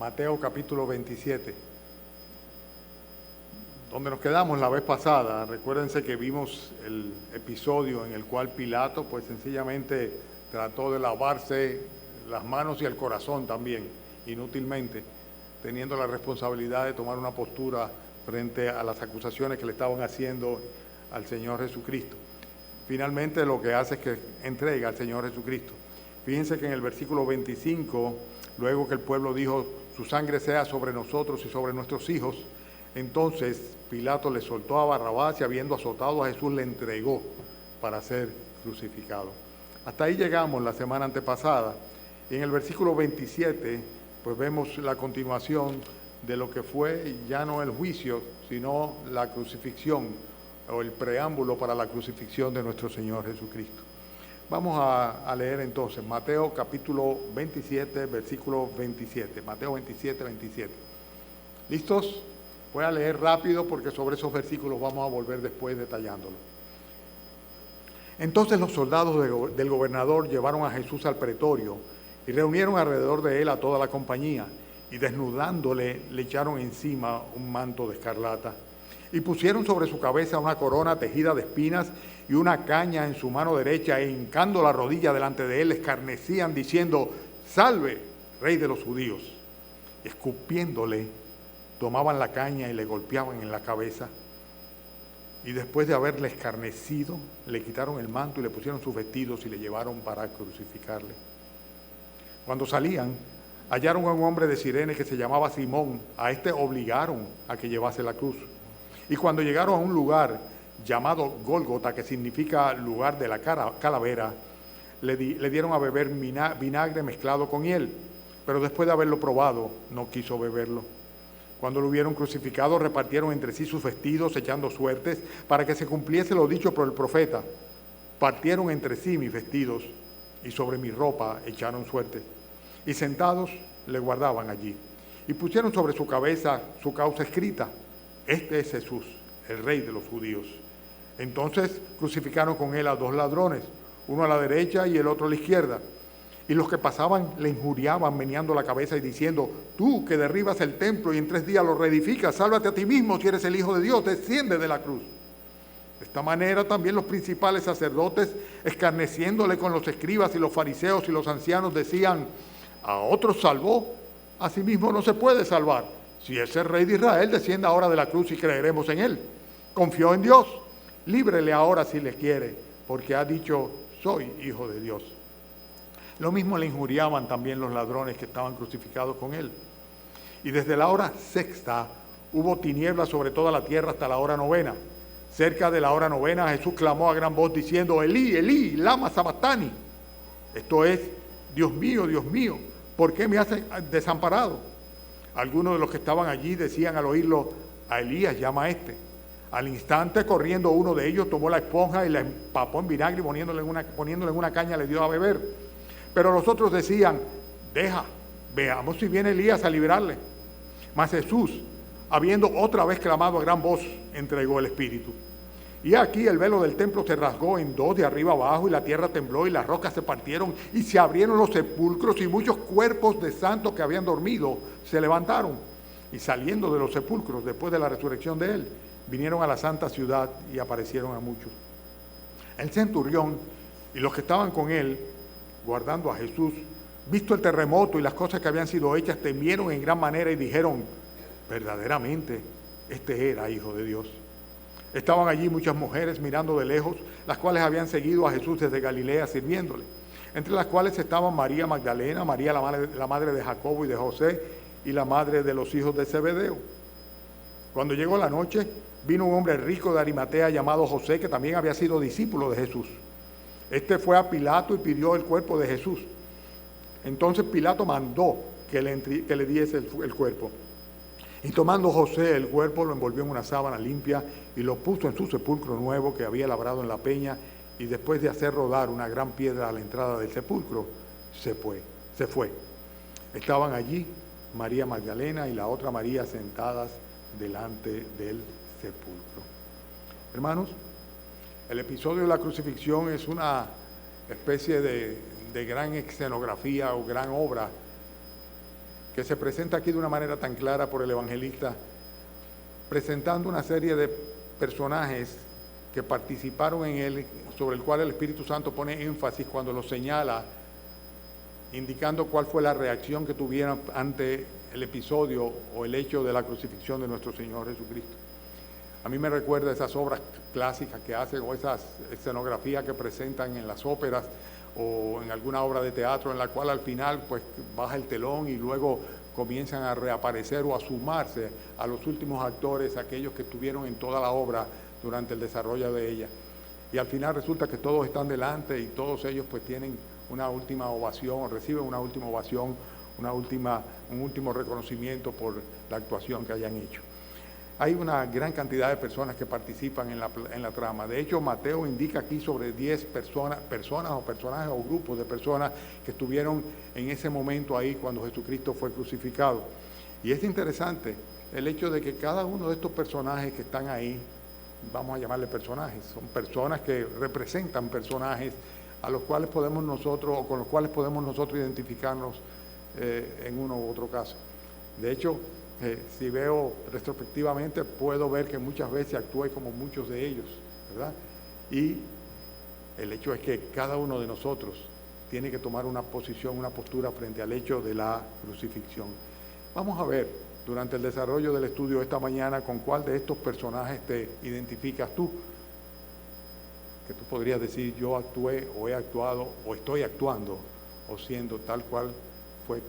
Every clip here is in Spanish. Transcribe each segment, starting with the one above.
Mateo capítulo 27, donde nos quedamos la vez pasada. Recuérdense que vimos el episodio en el cual Pilato pues sencillamente trató de lavarse las manos y el corazón también, inútilmente, teniendo la responsabilidad de tomar una postura frente a las acusaciones que le estaban haciendo al Señor Jesucristo. Finalmente lo que hace es que entrega al Señor Jesucristo. Fíjense que en el versículo 25, luego que el pueblo dijo, su sangre sea sobre nosotros y sobre nuestros hijos, entonces Pilato le soltó a Barrabás y habiendo azotado a Jesús le entregó para ser crucificado. Hasta ahí llegamos la semana antepasada. Y en el versículo 27, pues vemos la continuación de lo que fue ya no el juicio, sino la crucifixión o el preámbulo para la crucifixión de nuestro Señor Jesucristo. Vamos a leer entonces Mateo capítulo 27, versículo 27. Mateo 27, 27. ¿Listos? Voy a leer rápido porque sobre esos versículos vamos a volver después detallándolo. Entonces los soldados del gobernador llevaron a Jesús al pretorio y reunieron alrededor de él a toda la compañía y desnudándole le echaron encima un manto de escarlata y pusieron sobre su cabeza una corona tejida de espinas y una caña en su mano derecha e hincando la rodilla delante de él le escarnecían diciendo, salve, rey de los judíos. Y escupiéndole, tomaban la caña y le golpeaban en la cabeza. Y después de haberle escarnecido, le quitaron el manto y le pusieron sus vestidos y le llevaron para crucificarle. Cuando salían, hallaron a un hombre de Cirene que se llamaba Simón. A este obligaron a que llevase la cruz. Y cuando llegaron a un lugar llamado Gólgota, que significa lugar de la calavera, le dieron a beber vinagre mezclado con hiel, pero después de haberlo probado, no quiso beberlo. Cuando lo hubieron crucificado, repartieron entre sí sus vestidos, echando suertes, para que se cumpliese lo dicho por el profeta. Partieron entre sí mis vestidos, y sobre mi ropa echaron suertes. Y sentados le guardaban allí. Y pusieron sobre su cabeza su causa escrita, este es Jesús, el rey de los judíos. Entonces crucificaron con él a dos ladrones, uno a la derecha y el otro a la izquierda. Y los que pasaban le injuriaban, meneando la cabeza y diciendo, tú que derribas el templo y en 3 días lo reedificas, sálvate a ti mismo si eres el Hijo de Dios, desciende de la cruz. De esta manera también los principales sacerdotes, escarneciéndole con los escribas y los fariseos y los ancianos, decían, a otros salvó, a sí mismo no se puede salvar. Si es el rey de Israel, descienda ahora de la cruz y creeremos en él. Confió en Dios, líbrele ahora si le quiere, porque ha dicho, soy hijo de Dios. Lo mismo le injuriaban también los ladrones que estaban crucificados con él. Y desde la hora 6 hubo tinieblas sobre toda la tierra hasta la hora 9. Cerca de la hora 9 Jesús clamó a gran voz diciendo, Elí, Elí, lama sabactani. Esto es, Dios mío, ¿por qué me has desamparado? Algunos de los que estaban allí decían al oírlo, a Elías llama a este. Al instante, corriendo uno de ellos, tomó la esponja y la empapó en vinagre y poniéndole en una caña le dio a beber. Pero los otros decían, deja, veamos si viene Elías a liberarle. Mas Jesús, habiendo otra vez clamado a gran voz, entregó el Espíritu. Y aquí el velo del templo se rasgó en 2 de arriba abajo y la tierra tembló y las rocas se partieron y se abrieron los sepulcros y muchos cuerpos de santos que habían dormido se levantaron. Y saliendo de los sepulcros después de la resurrección de él, vinieron a la santa ciudad y aparecieron a muchos. El centurión y los que estaban con él, guardando a Jesús, visto el terremoto y las cosas que habían sido hechas, temieron en gran manera y dijeron, verdaderamente, este era Hijo de Dios. Estaban allí muchas mujeres mirando de lejos, las cuales habían seguido a Jesús desde Galilea sirviéndole, entre las cuales estaban María Magdalena, María la madre de Jacobo y de José, y la madre de los hijos de Zebedeo. Cuando llegó la noche, vino un hombre rico de Arimatea llamado José, que también había sido discípulo de Jesús. Este fue a Pilato y pidió el cuerpo de Jesús. Entonces Pilato mandó que le diese el cuerpo. Y tomando José el cuerpo, lo envolvió en una sábana limpia y lo puso en su sepulcro nuevo que había labrado en la peña, y después de hacer rodar una gran piedra a la entrada del sepulcro, se fue. Estaban allí María Magdalena y la otra María sentadas delante del sepulcro. Hermanos, el episodio de la crucifixión es una especie de gran escenografía o gran obra que se presenta aquí de una manera tan clara por el evangelista, presentando una serie de personajes que participaron en él, sobre el cual el Espíritu Santo pone énfasis cuando los señala, indicando cuál fue la reacción que tuvieron ante el episodio o el hecho de la crucifixión de nuestro Señor Jesucristo. A mí me recuerda esas obras clásicas que hacen, o esas escenografías que presentan en las óperas o en alguna obra de teatro, en la cual al final pues baja el telón y luego comienzan a reaparecer o a sumarse a los últimos actores, aquellos que estuvieron en toda la obra durante el desarrollo de ella. Y al final resulta que todos están delante y todos ellos pues tienen una última ovación, reciben una última ovación, un último reconocimiento por la actuación que hayan hecho. Hay una gran cantidad de personas que participan en la trama. De hecho, Mateo indica aquí sobre 10 personas o personajes o grupos de personas que estuvieron en ese momento ahí cuando Jesucristo fue crucificado. Y es interesante el hecho de que cada uno de estos personajes que están ahí, vamos a llamarle personajes, son personas que representan personajes a los cuales podemos nosotros, o con los cuales podemos nosotros identificarnos en uno u otro caso. De hecho, si veo retrospectivamente, puedo ver que muchas veces actué como muchos de ellos, ¿verdad? Y el hecho es que cada uno de nosotros tiene que tomar una posición, una postura frente al hecho de la crucifixión. Vamos a ver durante el desarrollo del estudio esta mañana con cuál de estos personajes te identificas tú, que tú podrías decir yo actué o he actuado o estoy actuando o siendo tal cual fue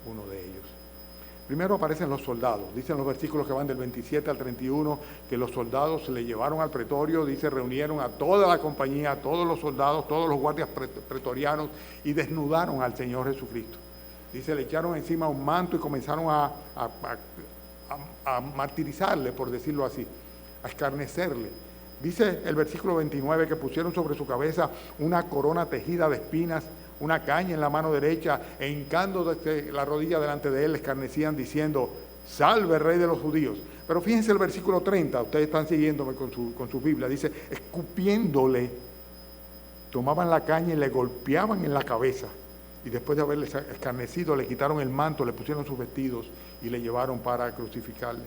uno de ellos. Primero aparecen los soldados. Dicen los versículos que van del 27 al 31 que los soldados se le llevaron al pretorio, dice, reunieron a toda la compañía, a todos los soldados, todos los guardias pretorianos y desnudaron al Señor Jesucristo. Dice, le echaron encima un manto y comenzaron a martirizarle, por decirlo así, a escarnecerle. Dice el versículo 29 que pusieron sobre su cabeza una corona tejida de espinas, una caña en la mano derecha, e hincando desde la rodilla delante de él, le escarnecían diciendo, salve Rey de los judíos. Pero fíjense el versículo 30, ustedes están siguiéndome con su Biblia, dice, escupiéndole, tomaban la caña y le golpeaban en la cabeza, y después de haberle escarnecido, le quitaron el manto, le pusieron sus vestidos y le llevaron para crucificarle.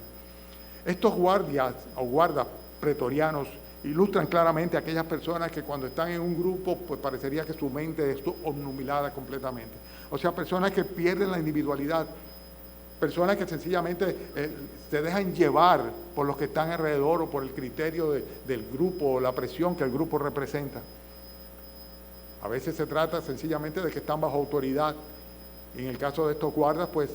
Estos guardias o guardas pretorianos ilustran claramente a aquellas personas que cuando están en un grupo, pues parecería que su mente es obnubilada completamente. O sea, personas que pierden la individualidad, personas que sencillamente se dejan llevar por los que están alrededor o por el criterio del grupo o la presión que el grupo representa. A veces se trata sencillamente de que están bajo autoridad. En el caso de estos guardas, pues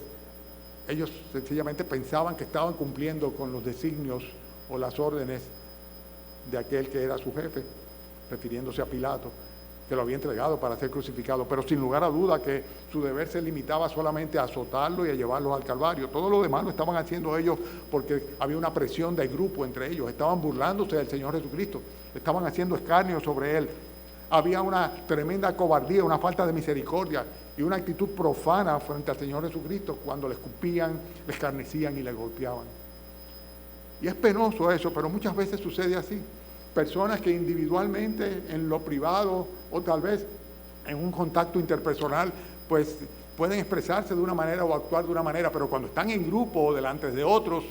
ellos sencillamente pensaban que estaban cumpliendo con los designios o las órdenes de aquel que era su jefe, refiriéndose a Pilato, que lo había entregado para ser crucificado, pero sin lugar a duda que su deber se limitaba solamente a azotarlo y a llevarlo al Calvario. Todo lo demás lo estaban haciendo ellos porque había una presión del grupo entre ellos, estaban burlándose del Señor Jesucristo, estaban haciendo escarnio sobre él. Había una tremenda cobardía, una falta de misericordia y una actitud profana frente al Señor Jesucristo cuando le escupían, le escarnecían y le golpeaban. Y es penoso eso, pero muchas veces sucede así. Personas que individualmente, en lo privado o tal vez en un contacto interpersonal, pues pueden expresarse de una manera o actuar de una manera, pero cuando están en grupo o delante de otros,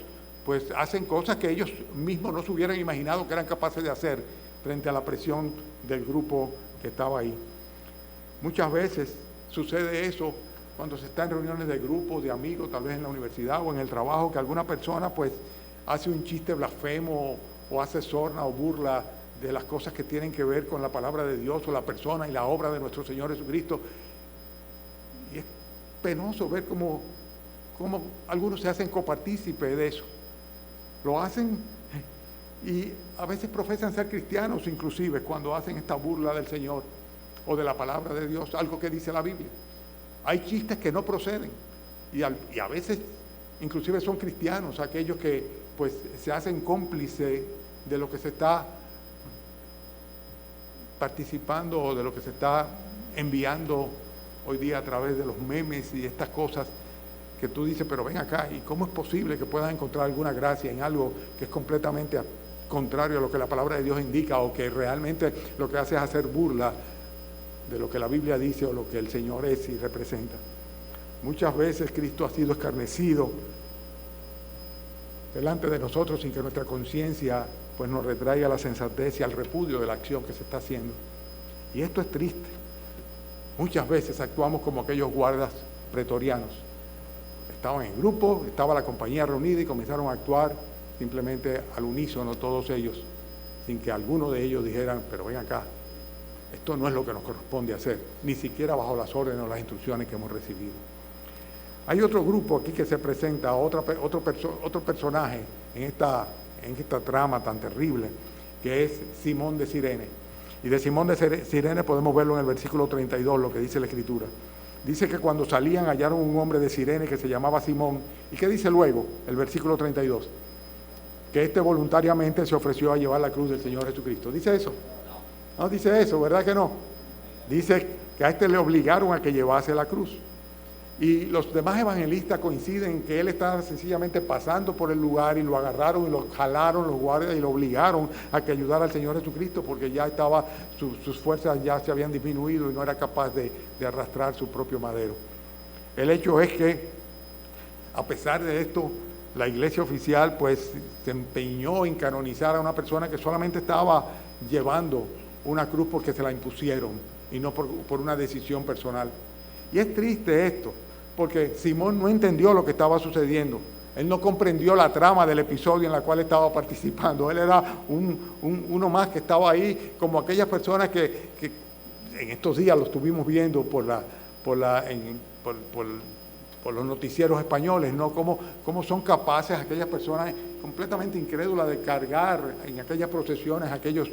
pues hacen cosas que ellos mismos no se hubieran imaginado que eran capaces de hacer frente a la presión del grupo que estaba ahí. Muchas veces sucede eso cuando se está en reuniones de grupos, de amigos, tal vez en la universidad o en el trabajo, que alguna persona pues hace un chiste blasfemo o hace sorna o burla de las cosas que tienen que ver con la palabra de Dios o la persona y la obra de nuestro Señor Jesucristo. Y es penoso ver cómo algunos se hacen copartícipe de eso. Lo hacen y a veces profesan ser cristianos inclusive cuando hacen esta burla del Señor o de la palabra de Dios, algo que dice la Biblia. Hay chistes que no proceden y a veces inclusive son cristianos aquellos que pues se hacen cómplices de lo que se está participando o de lo que se está enviando hoy día a través de los memes y estas cosas que tú dices, pero ven acá, ¿y cómo es posible que puedas encontrar alguna gracia en algo que es completamente contrario a lo que la palabra de Dios indica o que realmente lo que hace es hacer burla de lo que la Biblia dice o lo que el Señor es y representa? Muchas veces Cristo ha sido escarnecido delante de nosotros sin que nuestra conciencia pues nos retraiga la sensatez y al repudio de la acción que se está haciendo. Y esto es triste. Muchas veces actuamos como aquellos guardas pretorianos. Estaban en grupo, estaba la compañía reunida y comenzaron a actuar simplemente al unísono todos ellos, sin que alguno de ellos dijeran, pero ven acá, esto no es lo que nos corresponde hacer, ni siquiera bajo las órdenes o las instrucciones que hemos recibido. Hay otro grupo aquí que se presenta, otro personaje en esta trama tan terrible, que es Simón de Cirene. Y de Simón de Cirene podemos verlo en el versículo 32, lo que dice la Escritura. Dice que cuando salían hallaron un hombre de Cirene que se llamaba Simón. ¿Y qué dice luego el versículo 32? Que éste voluntariamente se ofreció a llevar la cruz del Señor Jesucristo. ¿Dice eso? No dice eso, ¿verdad que no? Dice que a este le obligaron a que llevase la cruz. Y los demás evangelistas coinciden en que él estaba sencillamente pasando por el lugar y lo agarraron y lo jalaron los guardias y lo obligaron a que ayudara al Señor Jesucristo porque ya estaba, sus fuerzas ya se habían disminuido y no era capaz de arrastrar su propio madero. El hecho es que, a pesar de esto, la iglesia oficial pues se empeñó en canonizar a una persona que solamente estaba llevando una cruz porque se la impusieron y no por una decisión personal. Y es triste esto, porque Simón no entendió lo que estaba sucediendo. Él no comprendió la trama del episodio en la cual estaba participando. Él era uno más que estaba ahí, como aquellas personas que en estos días lo estuvimos viendo por los noticieros españoles, ¿no? Cómo son capaces aquellas personas completamente incrédulas de cargar en aquellas procesiones aquellos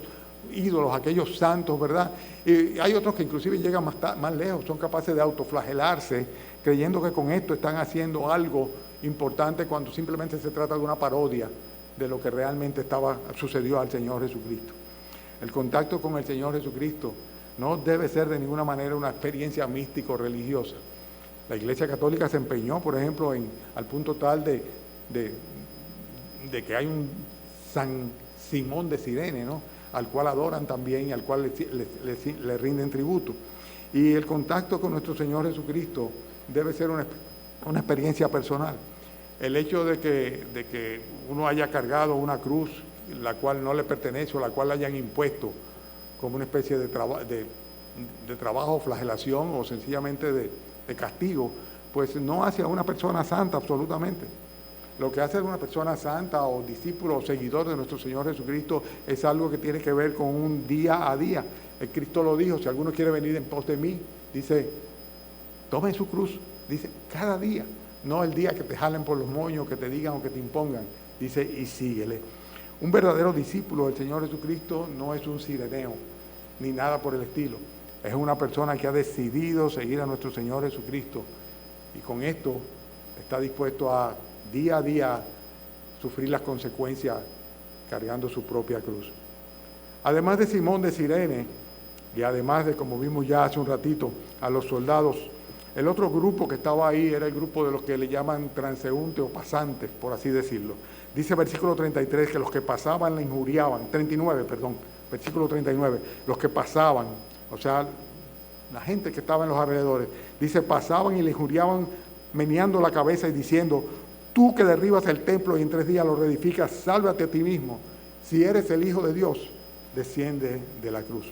ídolos, aquellos santos, ¿verdad? Y hay otros que inclusive llegan más lejos, son capaces de autoflagelarse, creyendo que con esto están haciendo algo importante cuando simplemente se trata de una parodia de lo que realmente sucedió al Señor Jesucristo. El contacto con el Señor Jesucristo no debe ser de ninguna manera una experiencia místico-religiosa. La Iglesia Católica se empeñó, por ejemplo, al punto tal de que hay un San Simón de Cirene, ¿no?, al cual adoran también y al cual le rinden tributo. Y el contacto con nuestro Señor Jesucristo debe ser una experiencia personal. El hecho de que uno haya cargado una cruz, la cual no le pertenece o la cual le hayan impuesto como una especie de trabajo, flagelación o sencillamente de castigo, pues no hace a una persona santa absolutamente. Lo que hace a una persona santa o discípulo o seguidor de nuestro Señor Jesucristo es algo que tiene que ver con un día a día. El Cristo lo dijo, si alguno quiere venir en pos de mí, dice, tomen su cruz, dice, cada día, no el día que te jalen por los moños, que te digan o que te impongan, dice, y síguele. Un verdadero discípulo del Señor Jesucristo no es un sireneo, ni nada por el estilo. Es una persona que ha decidido seguir a nuestro Señor Jesucristo y con esto está dispuesto a día a día sufrir las consecuencias cargando su propia cruz. Además de Simón de Cirene y además de, como vimos ya hace un ratito, a los soldados, el otro grupo que estaba ahí era el grupo de los que le llaman transeúntes o pasantes, por así decirlo. Dice versículo 33 que los que pasaban le injuriaban, 39, perdón, versículo 39, los que pasaban, o sea, la gente que estaba en los alrededores, dice, pasaban y le injuriaban meneando la cabeza y diciendo, tú que derribas el templo y en 3 días lo reedificas, sálvate a ti mismo. Si eres el Hijo de Dios, desciende de la cruz.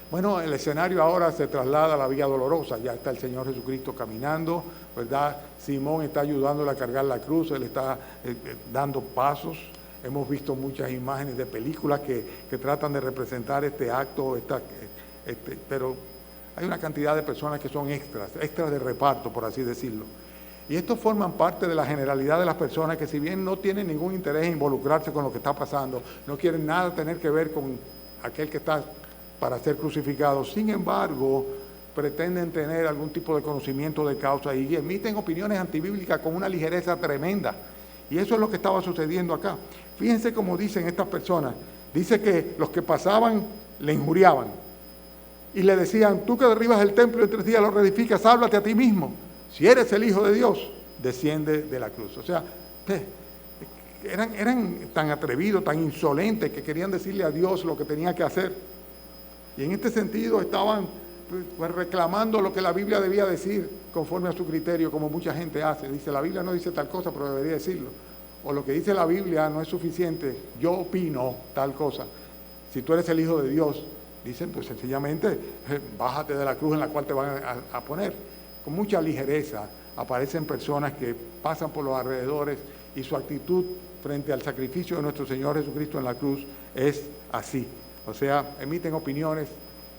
Bueno, el escenario ahora se traslada a la Vía Dolorosa. Ya está el Señor Jesucristo caminando, ¿verdad? Simón está ayudándole a cargar la cruz, él está dando pasos. Hemos visto muchas imágenes de películas que tratan de representar este acto, pero hay una cantidad de personas que son extras de reparto, por así decirlo. Y estos forman parte de la generalidad de las personas que, si bien no tienen ningún interés en involucrarse con lo que está pasando, no quieren nada tener que ver con aquel que está para ser crucificado, sin embargo, pretenden tener algún tipo de conocimiento de causa y emiten opiniones antibíblicas con una ligereza tremenda. Y eso es lo que estaba sucediendo acá. Fíjense cómo dicen estas personas. Dice que los que pasaban le injuriaban y le decían, tú que derribas el templo y en 3 días lo reedificas, sálvate a ti mismo. Si eres el Hijo de Dios, desciende de la cruz. O sea, eran tan atrevidos, tan insolentes, que querían decirle a Dios lo que tenía que hacer. Y en este sentido estaban pues reclamando lo que la Biblia debía decir conforme a su criterio, como mucha gente hace. Dice, la Biblia no dice tal cosa, pero debería decirlo. O lo que dice la Biblia no es suficiente, yo opino tal cosa. Si tú eres el Hijo de Dios, dicen, pues sencillamente, bájate de la cruz en la cual te van a poner. Con mucha ligereza aparecen personas que pasan por los alrededores y su actitud frente al sacrificio de nuestro Señor Jesucristo en la cruz es así. O sea, emiten opiniones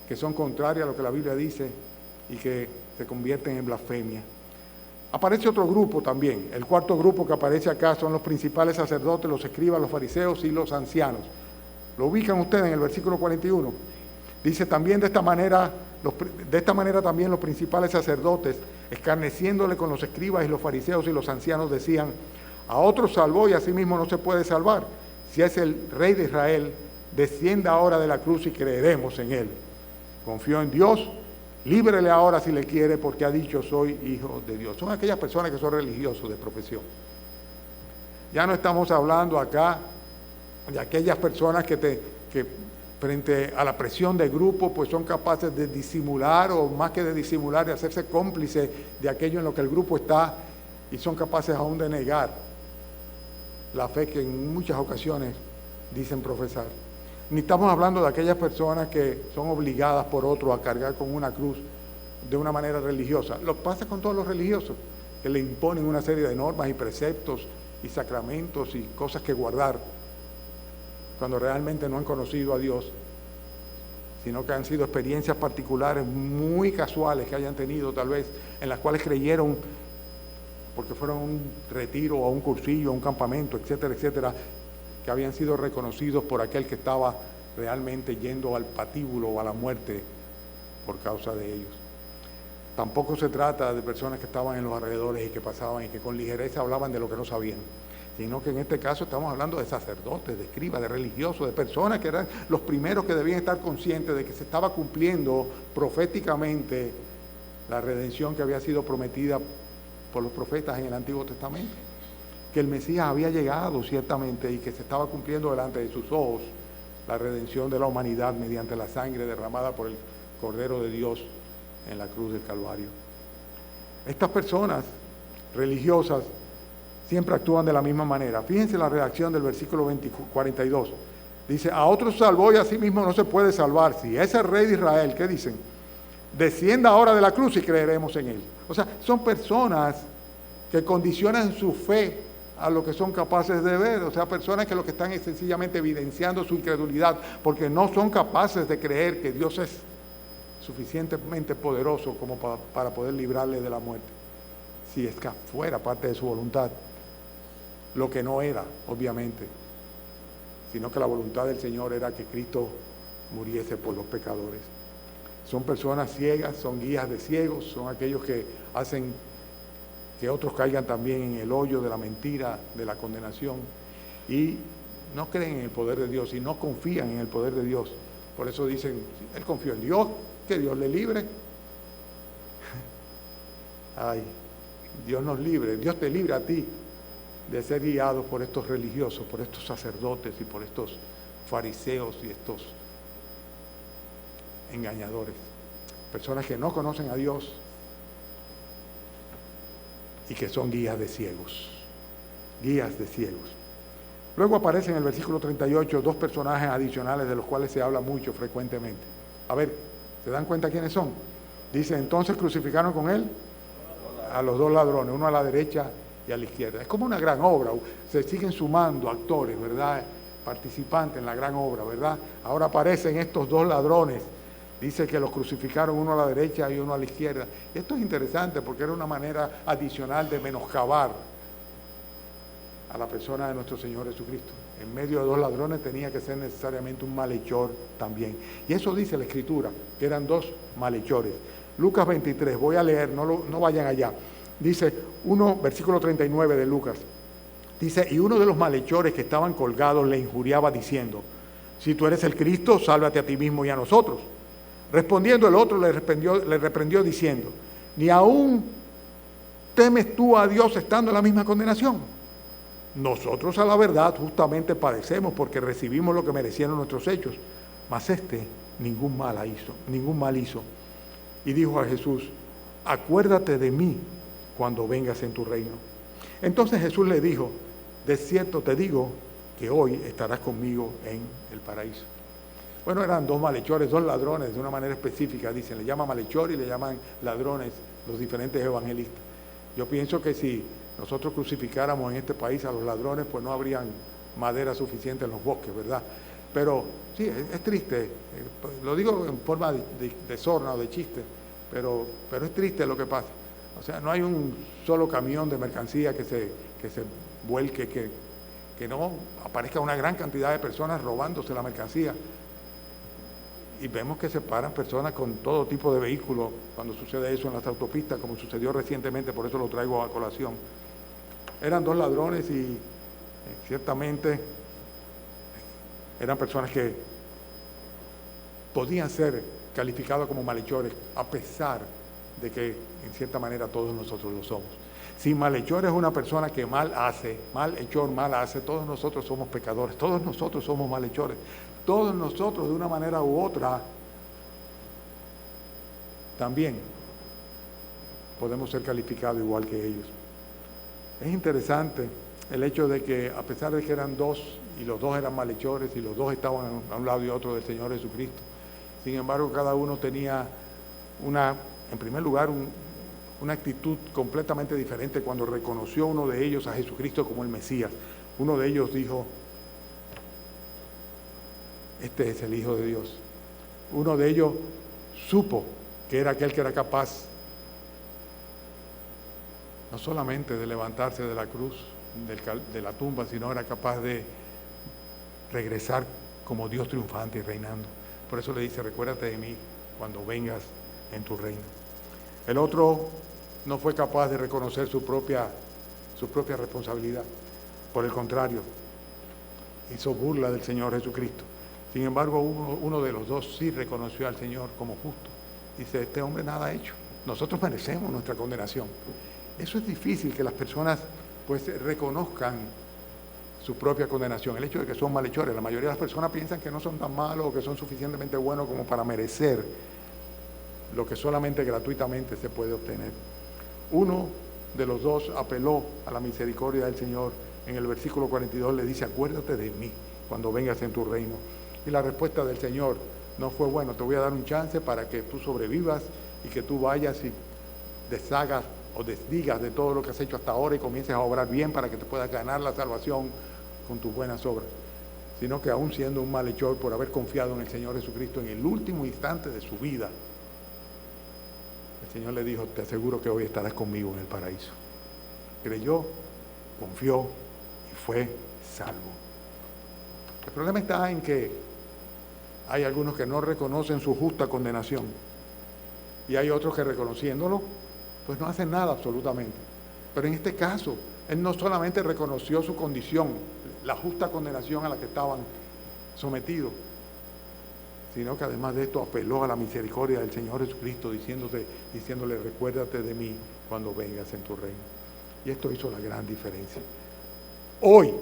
que son contrarias a lo que la Biblia dice y que se convierten en blasfemia. Aparece otro grupo también. El cuarto grupo que aparece acá son los principales sacerdotes, los escribas, los fariseos y los ancianos. ¿Lo ubican ustedes en el versículo 41? Dice también de esta manera también los principales sacerdotes, escarneciéndole con los escribas y los fariseos y los ancianos, decían, a otros salvó y a sí mismo no se puede salvar. Si es el Rey de Israel, descienda ahora de la cruz y creeremos en él. Confió en Dios, líbrele ahora si le quiere, porque ha dicho soy hijo de Dios. Son aquellas personas que son religiosos de profesión. Ya no estamos hablando acá de aquellas personas que frente a la presión del grupo, pues son capaces de disimular, o más que de disimular, de hacerse cómplices de aquello en lo que el grupo está, y son capaces aún de negar la fe que en muchas ocasiones dicen profesar. Ni estamos hablando de aquellas personas que son obligadas por otro a cargar con una cruz de una manera religiosa. Lo que pasa con todos los religiosos, que le imponen una serie de normas y preceptos y sacramentos y cosas que guardar, cuando realmente no han conocido a Dios, sino que han sido experiencias particulares muy casuales que hayan tenido tal vez, en las cuales creyeron porque fueron a un retiro o a un cursillo, a un campamento, etcétera, etcétera, que habían sido reconocidos por aquel que estaba realmente yendo al patíbulo o a la muerte por causa de ellos. Tampoco se trata de personas que estaban en los alrededores y que pasaban y que con ligereza hablaban de lo que no sabían, sino que en este caso estamos hablando de sacerdotes, de escribas, de religiosos, de personas que eran los primeros que debían estar conscientes de que se estaba cumpliendo proféticamente la redención que había sido prometida por los profetas en el Antiguo Testamento, que el Mesías había llegado ciertamente y que se estaba cumpliendo delante de sus ojos la redención de la humanidad mediante la sangre derramada por el Cordero de Dios en la cruz del Calvario. Estas personas religiosas siempre actúan de la misma manera. Fíjense la redacción del versículo 42. Dice, a otros salvó y a sí mismo no se puede salvar. Si es el Rey de Israel, ¿qué dicen? Descienda ahora de la cruz y creeremos en él. O sea, son personas que condicionan su fe a lo que son capaces de ver. O sea, personas que lo que están es sencillamente evidenciando su incredulidad, porque no son capaces de creer que Dios es suficientemente poderoso como para poder librarle de la muerte, si es que fuera parte de su voluntad, lo que no era, obviamente, sino que la voluntad del Señor era que Cristo muriese por los pecadores. Son personas ciegas, son guías de ciegos, son aquellos que hacen que otros caigan también en el hoyo de la mentira, de la condenación, y no creen en el poder de Dios y no confían en el poder de Dios. Por eso dicen, él confió en Dios, que Dios le libre. Ay, Dios nos libre, Dios te libre a ti de ser guiados por estos religiosos, por estos sacerdotes y por estos fariseos y estos engañadores. Personas que no conocen a Dios y que son guías de ciegos. Guías de ciegos. Luego aparecen en el versículo 38 dos personajes adicionales de los cuales se habla mucho frecuentemente. A ver, ¿se dan cuenta quiénes son? Dice, entonces crucificaron con él a los dos ladrones, uno a la derecha y a la izquierda. Es como una gran obra, se siguen sumando actores, ¿verdad? Participantes en la gran obra, ¿verdad? Ahora aparecen estos dos ladrones. Dice que los crucificaron uno a la derecha y uno a la izquierda. Y esto es interesante porque era una manera adicional de menoscabar a la persona de nuestro Señor Jesucristo. En medio de dos ladrones tenía que ser necesariamente un malhechor también. Y eso dice la Escritura, que eran dos malhechores. Lucas 23, voy a leer, no vayan allá. Dice, versículo 39 de Lucas. Dice, y uno de los malhechores que estaban colgados le injuriaba diciendo, si tú eres el Cristo, sálvate a ti mismo y a nosotros. Respondiendo el otro le reprendió diciendo, ¿ni aún temes tú a Dios estando en la misma condenación? Nosotros a la verdad justamente padecemos porque recibimos lo que merecieron nuestros hechos, mas ningún mal hizo. y dijo a Jesús: acuérdate de mí cuando vengas en tu reino. Entonces Jesús le dijo: de cierto te digo que hoy estarás conmigo en el paraíso. Bueno, eran dos malhechores, dos ladrones, de una manera específica, dicen, le llaman malhechor y le llaman ladrones los diferentes evangelistas. Yo pienso que si nosotros crucificáramos en este país a los ladrones, pues no habrían madera suficiente en los bosques, ¿verdad? Pero sí, es triste, lo digo en forma de sorna o de chiste, pero es triste lo que pasa. O sea, no hay un solo camión de mercancía que se vuelque, que no aparezca una gran cantidad de personas robándose la mercancía. Y vemos que se paran personas con todo tipo de vehículos cuando sucede eso en las autopistas, como sucedió recientemente, por eso lo traigo a colación. Eran dos ladrones y ciertamente eran personas que podían ser calificados como malhechores, a pesar de que en cierta manera todos nosotros lo somos. Si malhechor es una persona que mal hace, malhechor mal hace, todos nosotros somos pecadores, todos nosotros somos malhechores. Todos nosotros, de una manera u otra, también podemos ser calificados igual que ellos. Es interesante el hecho de que, a pesar de que eran dos, y los dos eran malhechores, y los dos estaban a un lado y otro del Señor Jesucristo, sin embargo, cada uno tenía en primer lugar, una actitud completamente diferente cuando reconoció uno de ellos a Jesucristo como el Mesías. Uno de ellos dijo: este es el Hijo de Dios. Uno de ellos supo que era aquel que era capaz no solamente de levantarse de la cruz, de la tumba, sino era capaz de regresar como Dios triunfante y reinando. Por eso le dice: recuérdate de mí cuando vengas en tu reino. El otro no fue capaz de reconocer su propia responsabilidad. Por el contrario, hizo burla del Señor Jesucristo. Sin embargo, uno de los dos sí reconoció al Señor como justo. Dice: este hombre nada ha hecho. Nosotros merecemos nuestra condenación. Eso es difícil, que las personas pues reconozcan su propia condenación. El hecho de que son malhechores. La mayoría de las personas piensan que no son tan malos o que son suficientemente buenos como para merecer lo que solamente gratuitamente se puede obtener. Uno de los dos apeló a la misericordia del Señor. En el versículo 42 le dice: acuérdate de mí cuando vengas en tu reino. Y la respuesta del Señor no fue: bueno, te voy a dar un chance para que tú sobrevivas y que tú vayas y deshagas o desdigas de todo lo que has hecho hasta ahora y comiences a obrar bien para que te puedas ganar la salvación con tus buenas obras. Sino que, aún siendo un malhechor, por haber confiado en el Señor Jesucristo en el último instante de su vida, el Señor le dijo: te aseguro que hoy estarás conmigo en el paraíso. Creyó, confió y fue salvo. El problema está en que hay algunos que no reconocen su justa condenación y hay otros que, reconociéndolo, pues no hacen nada absolutamente. Pero en este caso, él no solamente reconoció su condición, la justa condenación a la que estaban sometidos, sino que además de esto apeló a la misericordia del Señor Jesucristo, diciéndole: recuérdate de mí cuando vengas en tu reino. Y esto hizo la gran diferencia. Hoy,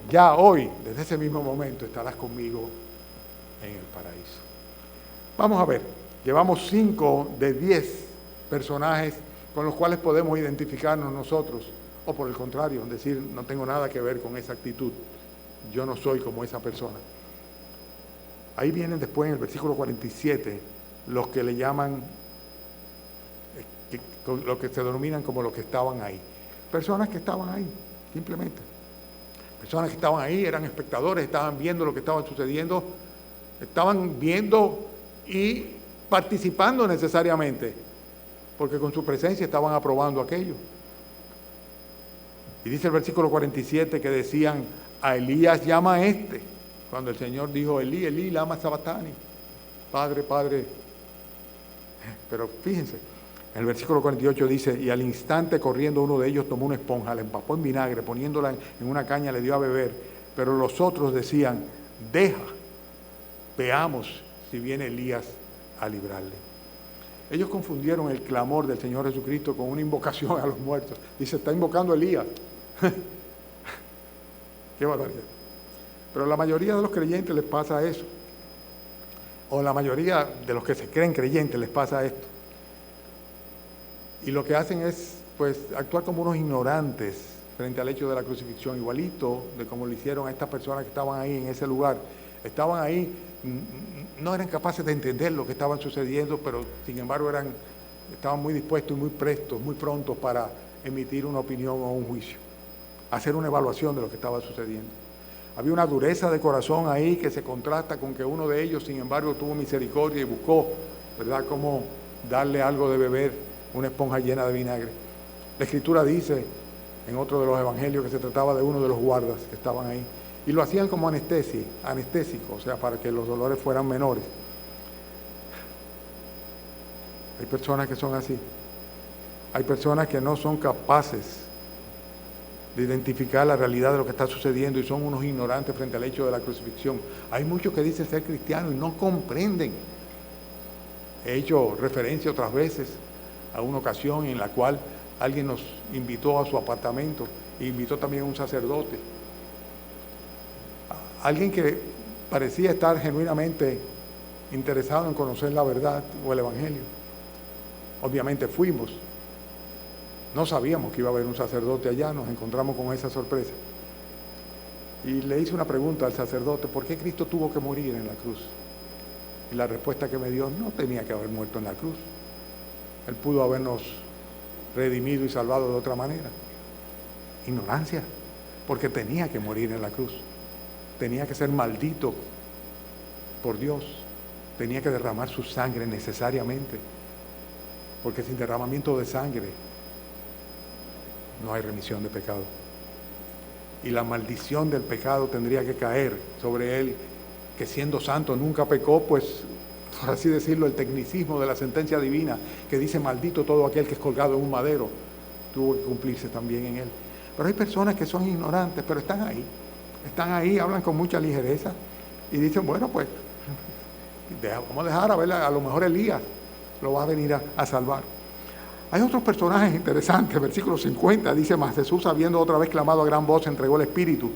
desde ese mismo momento, estarás conmigo en el paraíso. Vamos a ver, llevamos 5 de 10 personajes con los cuales podemos identificarnos nosotros, o por el contrario, decir: no tengo nada que ver con esa actitud, yo no soy como esa persona. Ahí vienen después, en el versículo 47, los que le llaman, lo que se denominan como los que estaban ahí. Personas que estaban ahí, simplemente. Personas que estaban ahí, eran espectadores, estaban viendo lo que estaba sucediendo, estaban viendo y participando necesariamente, porque con su presencia estaban aprobando aquello. Y dice el versículo 47 que decían: a Elías llama a este. Cuando el Señor dijo: Elí, Elí, lama sabactani, Padre, Padre. Pero fíjense, en el versículo 48 dice: y al instante, corriendo, uno de ellos tomó una esponja, la empapó en vinagre, poniéndola en una caña, le dio a beber. Pero los otros decían: deja, veamos si viene Elías a librarle. Ellos confundieron el clamor del Señor Jesucristo con una invocación a los muertos. Dice: está invocando a Elías. Qué barbaridad. Pero a la mayoría de los creyentes les pasa eso. o la mayoría de los que se creen creyentes les pasa esto. Y lo que hacen es, pues, actuar como unos ignorantes frente al hecho de la crucifixión, igualito de como lo hicieron a estas personas que estaban ahí en ese lugar. Estaban ahí, no eran capaces de entender lo que estaba sucediendo, pero sin embargo estaban muy dispuestos y muy prestos, muy prontos para emitir una opinión o un juicio, hacer una evaluación de lo que estaba sucediendo. Había una dureza de corazón ahí que se contrasta con que uno de ellos, sin embargo, tuvo misericordia y buscó, ¿verdad?, cómo darle algo de beber, una esponja llena de vinagre. La Escritura dice en otro de los evangelios que se trataba de uno de los guardas que estaban ahí, y lo hacían como anestésico, o sea, para que los dolores fueran menores. Hay personas que son así. Hay personas que no son capaces de identificar la realidad de lo que está sucediendo y son unos ignorantes frente al hecho de la crucifixión. Hay muchos que dicen ser cristianos y no comprenden. He hecho referencia otras veces a una ocasión en la cual alguien nos invitó a su apartamento e invitó también a un sacerdote. Alguien que parecía estar genuinamente interesado en conocer la verdad o el evangelio. Obviamente fuimos. No sabíamos que iba a haber un sacerdote allá, nos encontramos con esa sorpresa. Y le hice una pregunta al sacerdote: ¿por qué Cristo tuvo que morir en la cruz? Y la respuesta que me dio: no tenía que haber muerto en la cruz. Él pudo habernos redimido y salvado de otra manera. Ignorancia, porque tenía que morir en la cruz. Tenía que ser maldito por Dios. Tenía que derramar su sangre necesariamente, porque sin derramamiento de sangre no hay remisión de pecado. Y la maldición del pecado tendría que caer sobre él, que siendo santo nunca pecó, pues, por así decirlo, el tecnicismo de la sentencia divina que dice maldito todo aquel que es colgado en un madero, tuvo que cumplirse también en él. Pero hay personas que son ignorantes, pero están ahí, hablan con mucha ligereza y dicen: bueno, pues vamos a dejar a ver, a lo mejor Elías lo va a venir a salvar. Hay otros personajes interesantes. Versículo 50 dice: mas Jesús, habiendo otra vez clamado a gran voz, entregó el Espíritu.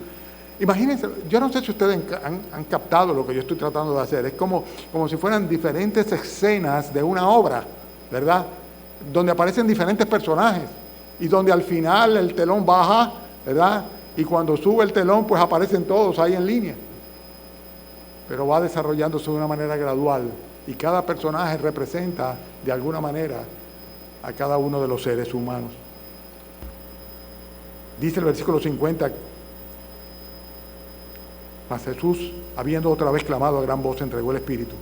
Imagínense, yo no sé si ustedes han captado lo que yo estoy tratando de hacer. Es como si fueran diferentes escenas de una obra, ¿verdad?, donde aparecen diferentes personajes y donde al final el telón baja, ¿verdad?, y cuando sube el telón, pues aparecen todos ahí en línea. Pero va desarrollándose de una manera gradual y cada personaje representa de alguna manera a cada uno de los seres humanos. Dice el versículo 50: mas Jesús, habiendo otra vez clamado a gran voz, entregó el Espíritu.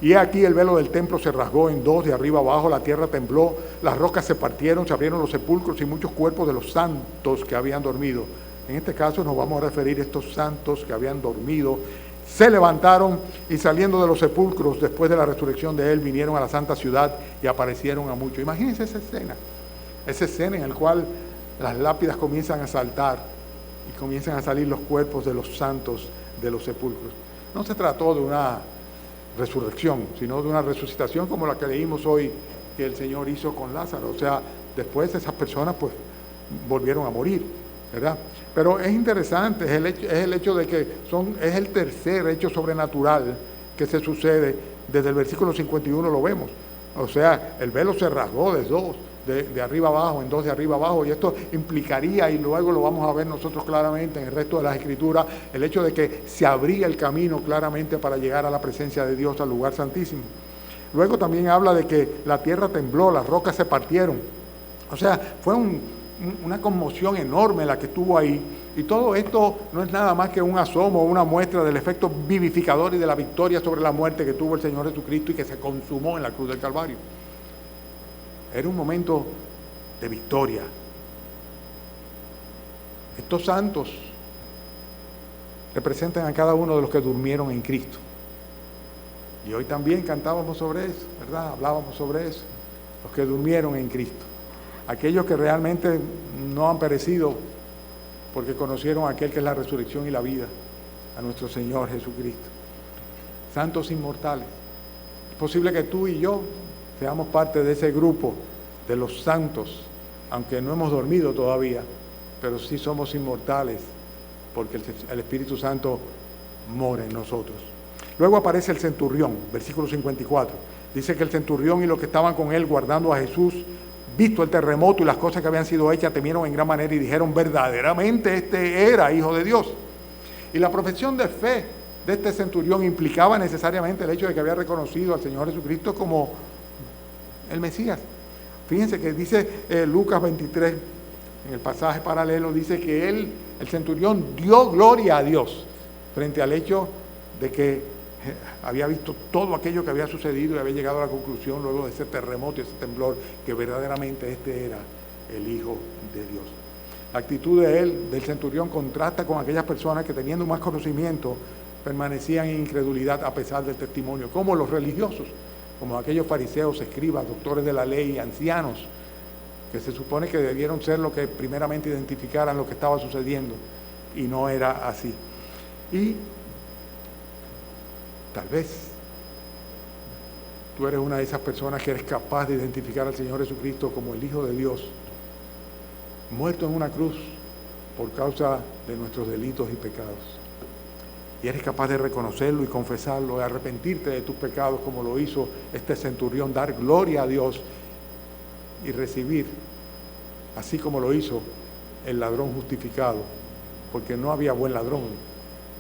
Y he aquí el velo del templo se rasgó en dos, de arriba abajo, la tierra tembló, las rocas se partieron, se abrieron los sepulcros y muchos cuerpos de los santos que habían dormido. En este caso nos vamos a referir a estos santos que habían dormido. Se levantaron y, saliendo de los sepulcros después de la resurrección de él, vinieron a la santa ciudad y aparecieron a muchos. Imagínense esa escena en la cual las lápidas comienzan a saltar y comienzan a salir los cuerpos de los santos de los sepulcros. No se trató de una resurrección, sino de una resucitación como la que leímos hoy que el Señor hizo con Lázaro. O sea, después esas personas pues volvieron a morir, ¿verdad? Pero es interesante, es el hecho de que es el tercer hecho sobrenatural que se sucede. Desde el versículo 51 lo vemos. O sea, el velo se rasgó de dos, de arriba abajo, en dos de arriba abajo, y esto implicaría, y luego lo vamos a ver nosotros claramente en el resto de las Escrituras, el hecho de que se abría el camino claramente para llegar a la presencia de Dios, al lugar santísimo. Luego también habla de que la tierra tembló, las rocas se partieron. O sea, fue una conmoción enorme la que estuvo ahí, y todo esto no es nada más que un asomo, una muestra del efecto vivificador y de la victoria sobre la muerte que tuvo el Señor Jesucristo y que se consumó en la cruz del Calvario. Era un momento de victoria. Estos santos representan a cada uno de los que durmieron en Cristo. Y hoy también cantábamos sobre eso, ¿verdad? Hablábamos sobre eso. Los que durmieron en Cristo. Aquellos que realmente no han perecido porque conocieron a aquel que es la resurrección y la vida, a nuestro Señor Jesucristo. Santos inmortales. Es posible que tú y yo seamos parte de ese grupo de los santos, aunque no hemos dormido todavía, pero sí somos inmortales porque el Espíritu Santo mora en nosotros. Luego aparece el centurión, versículo 54. Dice que el centurión y los que estaban con él guardando a Jesús, visto el terremoto y las cosas que habían sido hechas, temieron en gran manera y dijeron, verdaderamente este era hijo de Dios. Y la profesión de fe de este centurión implicaba necesariamente el hecho de que había reconocido al Señor Jesucristo como el Mesías. Fíjense que dice Lucas 23, en el pasaje paralelo, dice que él, el centurión, dio gloria a Dios frente al hecho de que había visto todo aquello que había sucedido y había llegado a la conclusión luego de ese terremoto y ese temblor que verdaderamente este era el Hijo de Dios. La actitud de él, del centurión, contrasta con aquellas personas que teniendo más conocimiento permanecían en incredulidad a pesar del testimonio, como los religiosos, como aquellos fariseos, escribas, doctores de la ley, ancianos, que se supone que debieron ser los que primeramente identificaran lo que estaba sucediendo, y no era así. Y tal vez tú eres una de esas personas que eres capaz de identificar al Señor Jesucristo como el Hijo de Dios, muerto en una cruz por causa de nuestros delitos y pecados. Y eres capaz de reconocerlo y confesarlo, de arrepentirte de tus pecados como lo hizo este centurión, dar gloria a Dios y recibir, así como lo hizo el ladrón justificado, porque no había buen ladrón,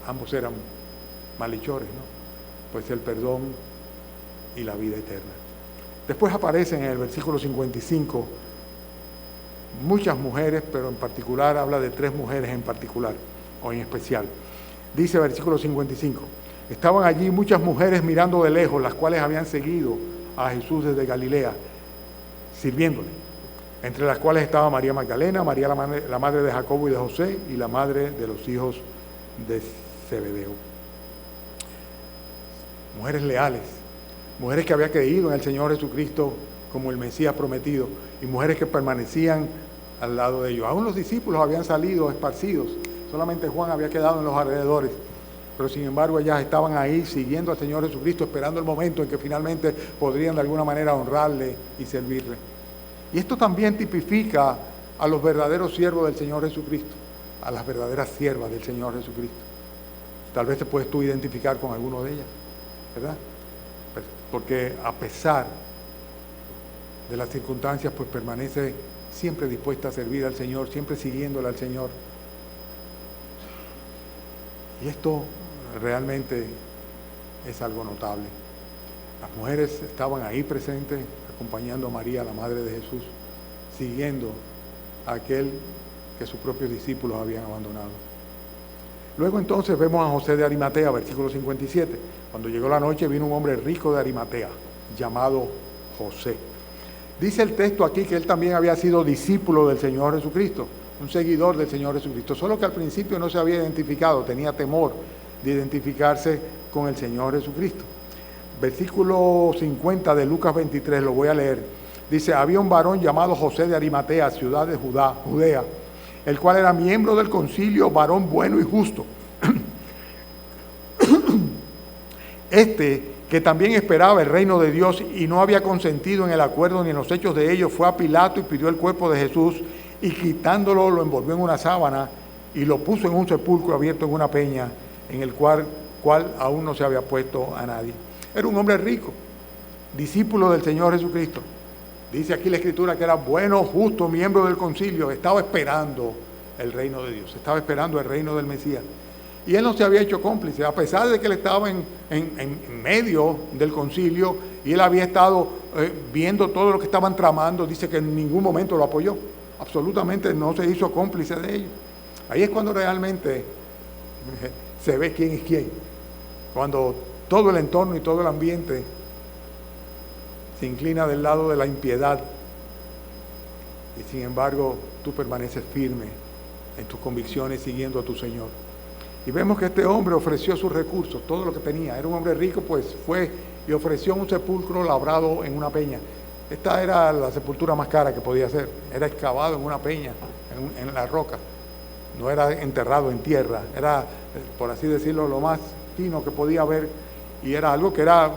ambos eran malhechores, ¿no? Pues el perdón y la vida eterna. Después aparecen en el versículo 55 muchas mujeres, pero en particular habla de 3 mujeres en particular, o en especial. Dice versículo 55, estaban allí muchas mujeres mirando de lejos, las cuales habían seguido a Jesús desde Galilea, sirviéndole, entre las cuales estaba María Magdalena, María la madre de Jacobo y de José, y la madre de los hijos de Zebedeo. Mujeres leales, mujeres que habían creído en el Señor Jesucristo como el Mesías prometido, y mujeres que permanecían al lado de ellos. Aún los discípulos habían salido esparcidos, solamente Juan había quedado en los alrededores, pero sin embargo ellas estaban ahí siguiendo al Señor Jesucristo, esperando el momento en que finalmente podrían de alguna manera honrarle y servirle. Y esto también tipifica a los verdaderos siervos del Señor Jesucristo, a las verdaderas siervas del Señor Jesucristo. Tal vez te puedes tú identificar con alguno de ellas, ¿verdad? Porque a pesar de las circunstancias, pues permanece siempre dispuesta a servir al Señor, siempre siguiéndole al Señor. Y esto realmente es algo notable. Las mujeres estaban ahí presentes, acompañando a María, la madre de Jesús, siguiendo a aquel que sus propios discípulos habían abandonado. Luego entonces vemos a José de Arimatea, versículo 57. Cuando llegó la noche vino un hombre rico de Arimatea, llamado José. Dice el texto aquí que él también había sido discípulo del Señor Jesucristo, un seguidor del Señor Jesucristo, solo que al principio no se había identificado, tenía temor de identificarse con el Señor Jesucristo. Versículo 50 de Lucas 23, lo voy a leer. Dice, había un varón llamado José de Arimatea, ciudad de Judea, el cual era miembro del concilio, varón bueno y justo. Que también esperaba el reino de Dios y no había consentido en el acuerdo ni en los hechos de ellos, fue a Pilato y pidió el cuerpo de Jesús, y quitándolo lo envolvió en una sábana y lo puso en un sepulcro abierto en una peña, en el cual aún no se había puesto a nadie. Era un hombre rico, discípulo del Señor Jesucristo. Dice aquí la Escritura que era bueno, justo, miembro del concilio, estaba esperando el reino de Dios, estaba esperando el reino del Mesías. Y él no se había hecho cómplice, a pesar de que él estaba en medio del concilio y él había estado viendo todo lo que estaban tramando. Dice que en ningún momento lo apoyó, absolutamente no se hizo cómplice de ellos. Ahí es cuando realmente se ve quién es quién, cuando todo el entorno y todo el ambiente se inclina del lado de la impiedad y sin embargo tú permaneces firme en tus convicciones siguiendo a tu Señor. Y vemos que este hombre ofreció sus recursos, todo lo que tenía. Era un hombre rico, pues fue y ofreció un sepulcro labrado en una peña. Esta era la sepultura más cara que podía hacer. Era excavado en una peña, en la roca. No era enterrado en tierra. Era, por así decirlo, lo más fino que podía haber. Y era algo que era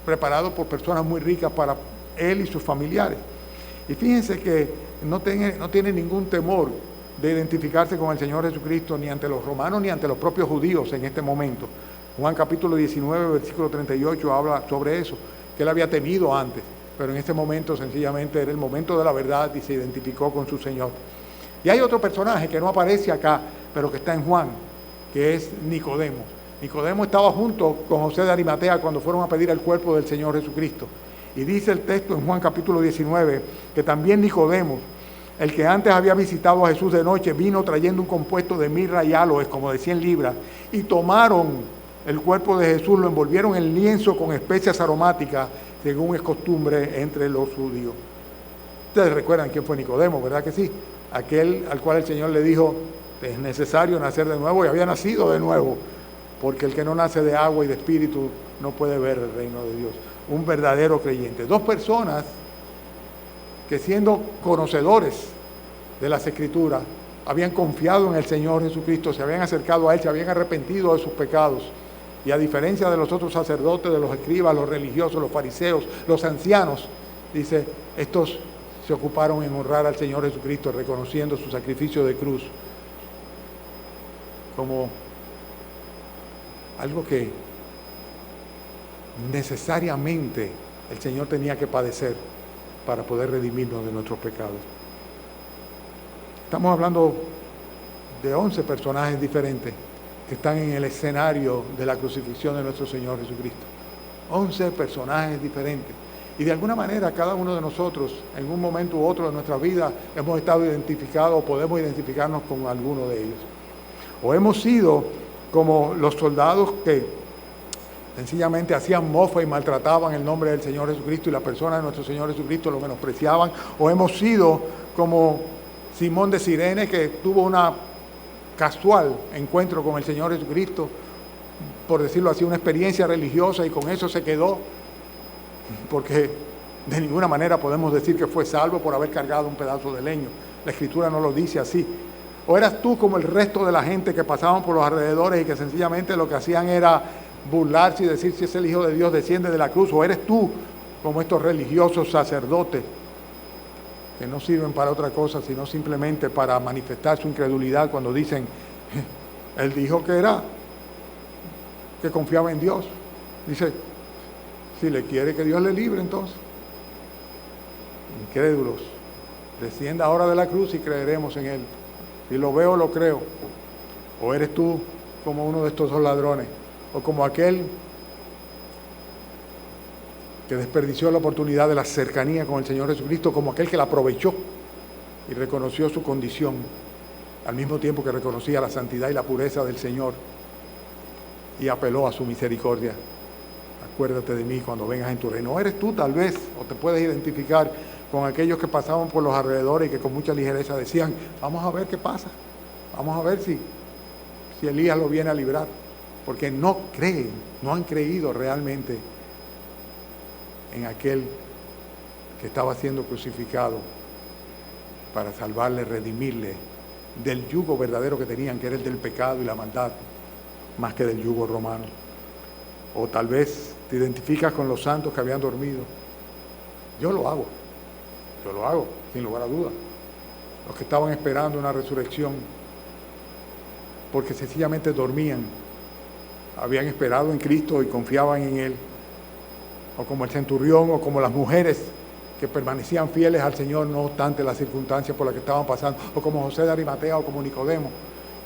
preparado por personas muy ricas para él y sus familiares. Y fíjense que no tiene ningún temor de identificarse con el Señor Jesucristo, ni ante los romanos, ni ante los propios judíos en este momento. Juan capítulo 19, versículo 38 habla sobre eso, que él había temido antes, pero en este momento sencillamente era el momento de la verdad y se identificó con su Señor. Y hay otro personaje que no aparece acá, pero que está en Juan, que es Nicodemo. Nicodemo estaba junto con José de Arimatea cuando fueron a pedir el cuerpo del Señor Jesucristo. Y dice el texto en Juan capítulo 19 que también Nicodemo, el que antes había visitado a Jesús de noche, vino trayendo un compuesto de mirra y áloes, como de 100 libras, y tomaron el cuerpo de Jesús, lo envolvieron en lienzo con especias aromáticas, según es costumbre entre los judíos. Ustedes recuerdan quién fue Nicodemo, ¿verdad que sí? Aquel al cual el Señor le dijo, es necesario nacer de nuevo, y había nacido de nuevo, porque el que no nace de agua y de espíritu no puede ver el reino de Dios. Un verdadero creyente. Dos personas que, siendo conocedores de las Escrituras, habían confiado en el Señor Jesucristo, se habían acercado a Él, se habían arrepentido de sus pecados. Y a diferencia de los otros sacerdotes, de los escribas, los religiosos, los fariseos, los ancianos, dice, estos se ocuparon en honrar al Señor Jesucristo, reconociendo su sacrificio de cruz como algo que necesariamente el Señor tenía que padecer para poder redimirnos de nuestros pecados. Estamos hablando de 11 personajes diferentes que están en el escenario de la crucifixión de nuestro Señor Jesucristo. 11 personajes diferentes. Y de alguna manera cada uno de nosotros, en un momento u otro de nuestra vida, hemos estado identificados o podemos identificarnos con alguno de ellos. O hemos sido como los soldados que sencillamente hacían mofa y maltrataban el nombre del Señor Jesucristo y la persona de nuestro Señor Jesucristo, lo menospreciaban. O hemos sido como Simón de Cirene, que tuvo una casual encuentro con el Señor Jesucristo, por decirlo así, una experiencia religiosa, y con eso se quedó, porque de ninguna manera podemos decir que fue salvo por haber cargado un pedazo de leño. La Escritura no lo dice así. O eras tú como el resto de la gente que pasaban por los alrededores y que sencillamente lo que hacían era burlarse y decir, si es el Hijo de Dios, desciende de la cruz. O eres tú como estos religiosos sacerdotes que no sirven para otra cosa, sino simplemente para manifestar su incredulidad cuando dicen, él dijo que confiaba en Dios. Dice, si le quiere que Dios le libre, entonces. Incrédulos. Descienda ahora de la cruz y creeremos en Él. Si lo veo, lo creo. O eres tú como uno de estos dos ladrones, o como aquel que desperdició la oportunidad de la cercanía con el Señor Jesucristo, como aquel que la aprovechó y reconoció su condición, al mismo tiempo que reconocía la santidad y la pureza del Señor y apeló a su misericordia. Acuérdate de mí cuando vengas en tu reino. O eres tú tal vez, o te puedes identificar con aquellos que pasaban por los alrededores y que con mucha ligereza decían, vamos a ver qué pasa, vamos a ver si Elías lo viene a librar, porque no creen, no han creído realmente en aquel que estaba siendo crucificado para salvarle, redimirle del yugo verdadero que tenían, que era el del pecado y la maldad, más que del yugo romano. O tal vez te identificas con los santos que habían dormido. Yo lo hago, sin lugar a dudas. Los que estaban esperando una resurrección, porque sencillamente dormían, habían esperado en Cristo y confiaban en Él. O como el centurión, o como las mujeres que permanecían fieles al Señor no obstante las circunstancias por las que estaban pasando, o como José de Arimatea, o como Nicodemo,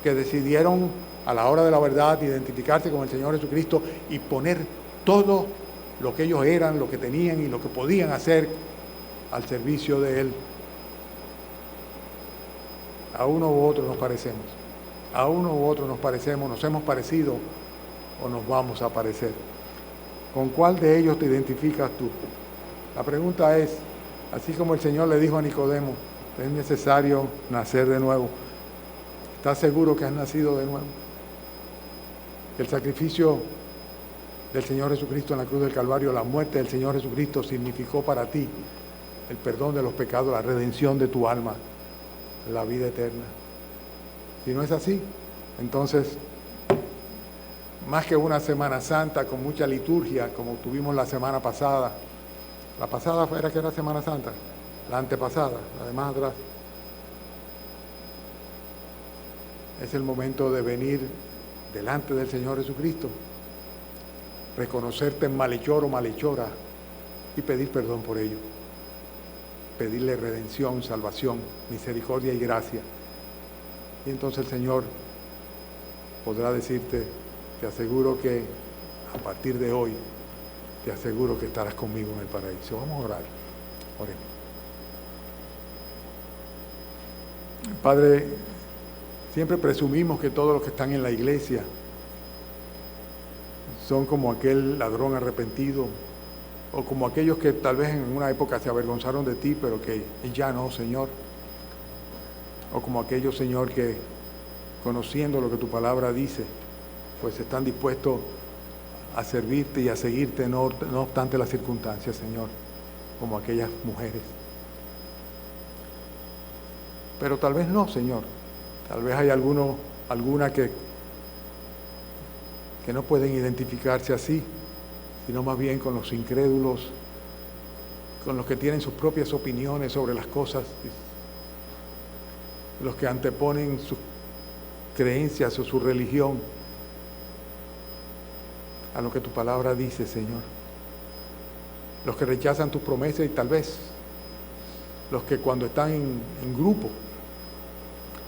que decidieron a la hora de la verdad identificarse con el Señor Jesucristo y poner todo lo que ellos eran, lo que tenían y lo que podían hacer al servicio de Él. A uno u otro nos parecemos, a uno u otro nos parecemos, nos hemos parecido o nos vamos a parecer. ¿Con cuál de ellos te identificas tú? La pregunta es, así como el Señor le dijo a Nicodemo, es necesario nacer de nuevo. ¿Estás seguro que has nacido de nuevo? Que el sacrificio del Señor Jesucristo en la cruz del Calvario, la muerte del Señor Jesucristo significó para ti el perdón de los pecados, la redención de tu alma, la vida eterna. Si no es así, entonces, más que una Semana Santa con mucha liturgia, como tuvimos la semana pasada, la pasada era que era Semana Santa, la antepasada, la de más atrás, es el momento de venir delante del Señor Jesucristo reconocerte en malhechor o malhechora y pedir perdón por ello. Pedirle redención, salvación, misericordia y gracia. Y entonces el Señor podrá decirte, te aseguro que a partir de hoy, te aseguro que estarás conmigo en el paraíso. Vamos a orar. Oremos. Padre, siempre presumimos que todos los que están en la iglesia son como aquel ladrón arrepentido, o como aquellos que tal vez en una época se avergonzaron de ti, pero que ya no, Señor. O como aquellos, Señor, que conociendo lo que tu palabra dice, pues están dispuestos a servirte y a seguirte, no obstante las circunstancias, Señor, como aquellas mujeres. Pero tal vez no, Señor. Tal vez hay alguna que no pueden identificarse así, sino más bien con los incrédulos, con los que tienen sus propias opiniones sobre las cosas, los que anteponen sus creencias o su religión a lo que tu palabra dice, Señor. Los que rechazan tus promesas y tal vez los que cuando están en grupo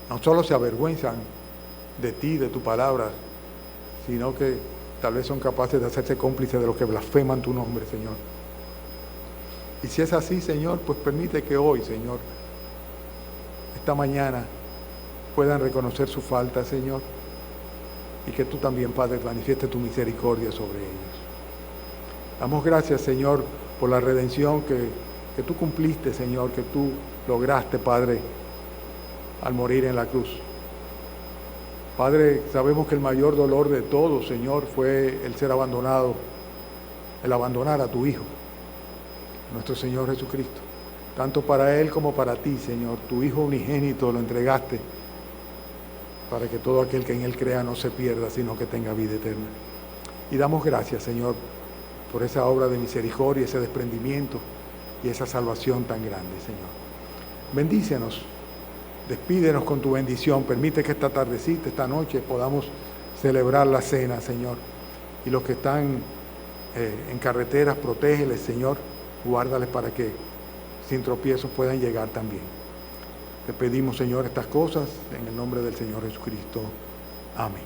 no solo se avergüenzan de ti, de tu palabra, sino que tal vez son capaces de hacerse cómplices de los que blasfeman tu nombre, Señor. Y si es así, Señor, pues permite que hoy, Señor, esta mañana, puedan reconocer su falta, Señor, y que tú también, Padre, manifieste tu misericordia sobre ellos. Damos gracias, Señor, por la redención que tú cumpliste, Señor, que tú lograste, Padre, al morir en la cruz. Padre, sabemos que el mayor dolor de todos, Señor, fue el ser abandonado, el abandonar a tu Hijo, nuestro Señor Jesucristo. Tanto para Él como para ti, Señor, tu Hijo unigénito lo entregaste para que todo aquel que en Él crea no se pierda, sino que tenga vida eterna. Y damos gracias, Señor, por esa obra de misericordia, ese desprendimiento y esa salvación tan grande, Señor. Bendícenos, despídenos con tu bendición, permite que esta tardecita, esta noche, podamos celebrar la cena, Señor. Y los que están en carreteras, protégeles, Señor, guárdales para que sin tropiezos puedan llegar también. Te pedimos, Señor, estas cosas en el nombre del Señor Jesucristo. Amén.